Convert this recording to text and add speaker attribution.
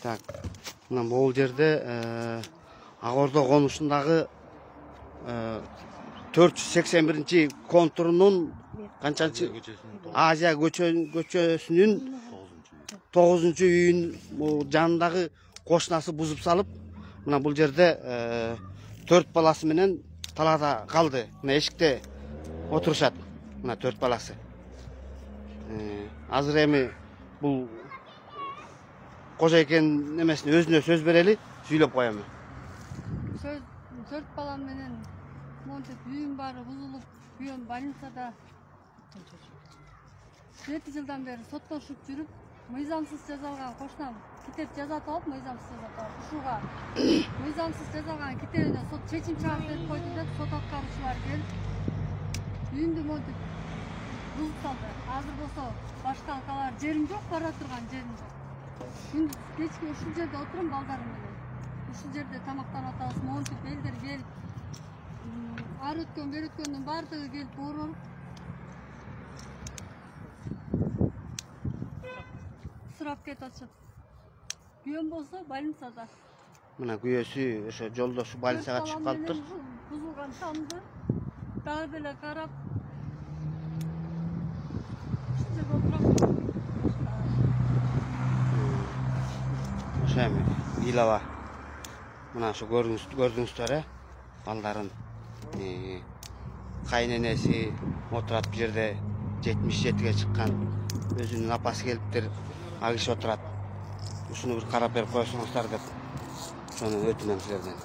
Speaker 1: Так, мына бул жерде Ак Ордо конушундагы 481 контурунун канчанчы Азия көчөсүнүн 9-үйүн жанындагы кошунасы бузуп салып, мына бул жерде 4 баласы менен талаада калды. Мына эшикте отурушат. Мына 4 баласы. Азыр эми бул кожойкен немесин өзүнө сөз берели, сүйлөп коем.
Speaker 2: Söz 4 balam menen montup үйүм баары бузулуп, күйөөм больницада 7 жылдан бeri соттошуп жүрүп, мыйзамсыз жазалган кошунам китеп жазатып алып, мыйзамсыз жазатып алып, ушуга мыйзамсыз жазалган китебине сот чечим чыгарып берип койду деп, сот аткаруучулар келип, үйүмдү монтуп бузуп салды. Азыр болсо башка калар жерим жок, бара турган жерим жок. Күндүз кечки ушул жерде отурам балдарым менен. Ушул жерде тамактанып атабыз, монтуп элдер келип, ар өткөн, бери өткөндүн баардыгы келип ороруп сурап кетип атышат. Күйөөм болсо больницада.
Speaker 1: Мына күйөөсү ошо жолдошу больницага чыгып калыптыр.
Speaker 2: Бузулган тамды дагы деле карап, ушул жерде отурам.
Speaker 1: Ошо эми илова. Мына ошо көрдүңүздөр, балдарын кайненеси отурат бул жерде, 77-ге чыккан, өзүнүн апасы келиптир, ал киши отурат. Ушуну бир карап берип койсоңуздар деп ошону өтүнөм силерден.